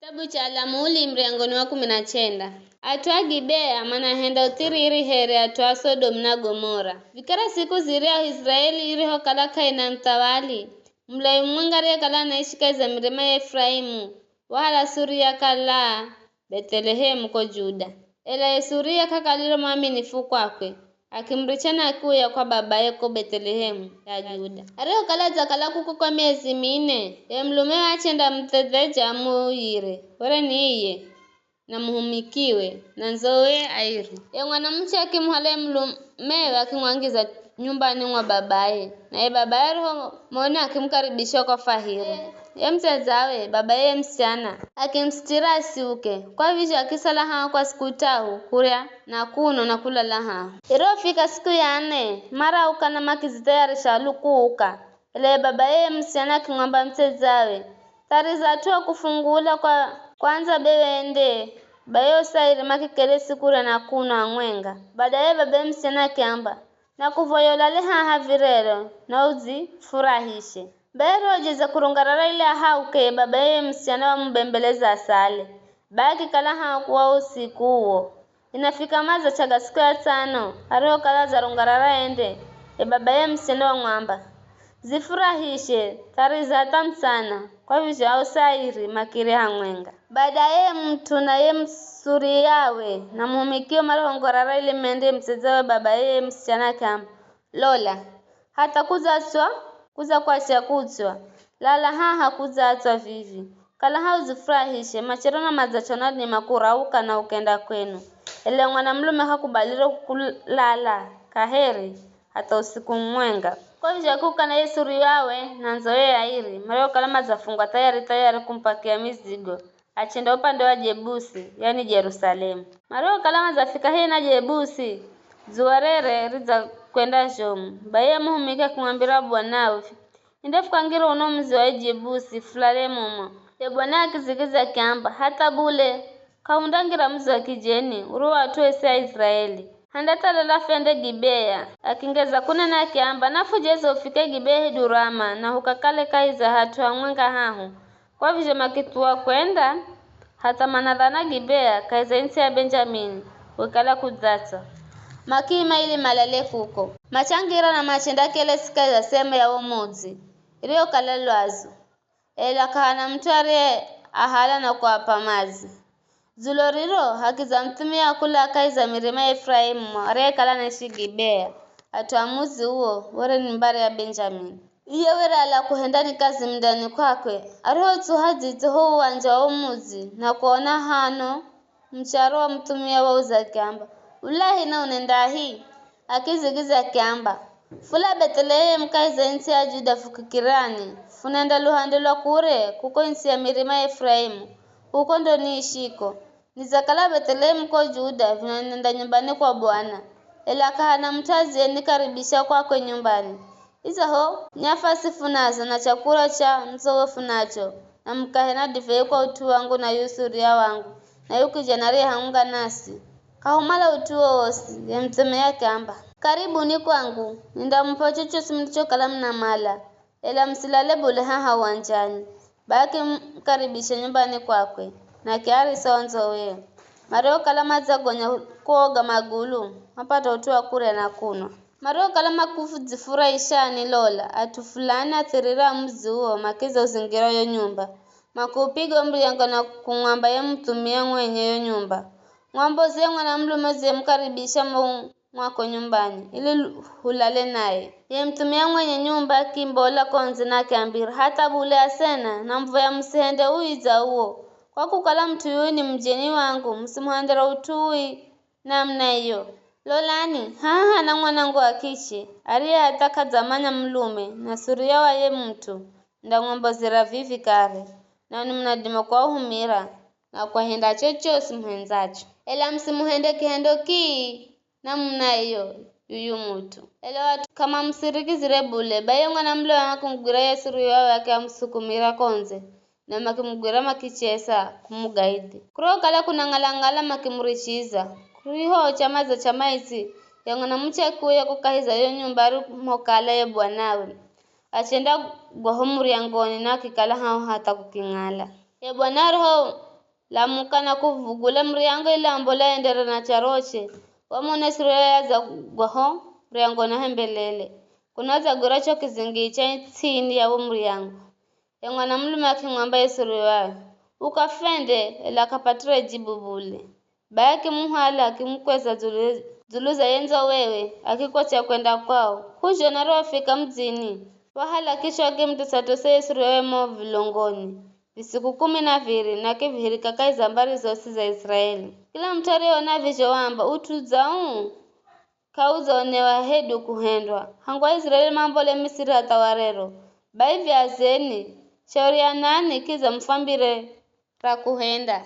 Kitabu cha Lamuli mriangoni wa 19 atwa Gibea mana henda utiriri here atwa Sodom na Gomora vikara siku ziria Israeli iriho kala kaina mtawali mlai mwangare kala naishika za mirima ya Efraimu wala Suria kala Bethlehem ko Juda ela Suria kakaliro mwaminifu kwakwe akimrichana kuya kwa babaye ko Bethlehem ya Juda areo kala zakala kuko kwa miezi 4 mlume achenda mtedeja muire wala niye na muhumikiwe na nzoe airu mwanamche akimhale mlume akimwangiza nyumbani mwa babaye na babaye roho mona akimkaribisha kwa fahiri mtezawe babaye msichana akimstira asiuke kwa vivyo akisala kwa siku tau kuria na kuno na kulala irofika siku ya 4 mara ukana makizitayarisha lukuuka ile babaye msichana akimwamba mtezawe tariza tu kufungula kwa kwanza bewende bayo sairi makikele sikura na kuno amwenga baadaye babaye msichana akiamba na kuvoyolale havirero na uzi furahishe bero jeza kurungarara ile hauke babaye msichana wa mbembeleza asale baki kala kwa usiku huo inafika maza chaga siku ya 5 areo kala za rungarara ende babaye msichana wa ng'amba zifurahishe tariza hata sana kwa hivyo au sairi makire hamwenga baadaye mtu naye msuri yawe na muhumikio marongorara ile mende msezawe babaye msichana kamba Lola hata kuza kwa chakutwa lala hakuzatwa vivi kala hauzifurahishe machero mazachona ni makurauka na ukenda kwenu ele mwana mlume hakubaliro kulala kaheri hata usiku mwenga kwa hivyo kuka na Yesu yawe na nzoe airi mareo kalama zafungwa tayari kumpakia mizigo achenda upande wa Jebusi yani Jerusalemu mareo kalama zafika na Jebusi zuarere riza kwenda Jomu baye muhumika kumwambira bwanawe ndefu kangira unomzi wa Jebusi fulale mumo bwana akizigiza kiamba hata bule kaundangira mzi wa kijeni uruwa tuese Israeli handata lala fende Gibea akingeza kunena kiamba nafujezo ufike Gibea durama na hukakale kaiza hatua mwenga kwa vije makitua kwenda hata manadhana Gibea kaiza insi ya Benjamin wakala kudzata makima ili malale kuko machangira na machenda kele sika za sema ya omuzi ilio kalalwazu ela kana mtare ahala na kwa pamazi zuloriro hakiza mtumia kula kaiza mirima Efraimu are kala na Gibea atwamuzi huo wore nimbare ya Benjamin iye wera ala kuhendani kazi mdani kwakwe ariho tuhaji ho uwanja wa muzi na kuona hano mcharo wa mtumia wa uzakamba ulahi na unenda hii akizigiza kiamba fula Bethlehem kaiza insi ya Juda fukikirani funenda luhandelo kure kuko insi ya mirima Efraimu huko ndo niishiko nizakala Bethlehem ko Juda vinanenda nyumbani kwa Bwana ela kahana mtazi nikaribisha kwako nyumbani izaho nyafasi funazo na chakula cha mzowe funacho na mkahena divei kwa utu wangu na Yusuria wangu na yuki janari haunga nasi kahumala utuo osi ya mteme yake amba karibu ni kwangu nindampa chocho simlicho kalamu na mala ela msilale bule wanjani baki mkaribisha nyumbani kwakwe na kiari sonzo we mareo kalama za gonya kuoga magulu mapata utua kure na kuno mareo kalama kufu zifurahisha ni Lola atufulana athirira mzi huo makiza uzingira yo nyumba makupigo mrianga na kung'amba ye mtumia mwenye yo nyumba ng'ambo ze mwana mlume ze mkaribisha mwako nyumbani ili hulale naye ye mtumia mwenye nyumba kimbola konzi na kiambira hata bule asena na mvoya msihende uiza huo kwa kukala mtu yuyu ni mjeni wangu msimuhandera utui namna hiyo Lolani na mwanangu akichi aria hataka zamanya mlume na suria wa ye mtu ndangombo zira vivi kare na ni mnadima kwa humira na kwa henda chocho simhenzacho ela msimuhende kihendo ki namna hiyo yuyu mtu ela watu kama msiriki zire bule baye mwana mlo akumgura ya suria wake amsukumira konze na makimugwira makichesa kumugaidi kuro kala kunangalangala makimurichiza kuriho chamaza chamaisi yangana mche kuya kukahiza yo nyumbari mokala ye bwanawe achenda gwahumuri yangoni na kikala hata kukingala ye bwanaro lamukana kuvugula mriango ilambo laendera na charoche wamona Israeli za gwaho mriango na hembelele kunaza guracho kizingi cha tsini ya mriango ya mwana mlume akimwamba Israeli ukafende la kapatire jibu bule bayake muhala akimkweza zuluza yenzo wewe akikocha kwenda kwao hujo na rofika mzini wahala kisha kimtusatose Israeli mo vilongoni visiku 12 na kivihirika kai zambari zosi za Israeli kila mtare ona vijowamba utuzao kauzonewa hedu kuhendwa hangwa Israeli mambo le Misiri atawarero bai vyazeni shauri ya nani kiza mfambire ra kuhenda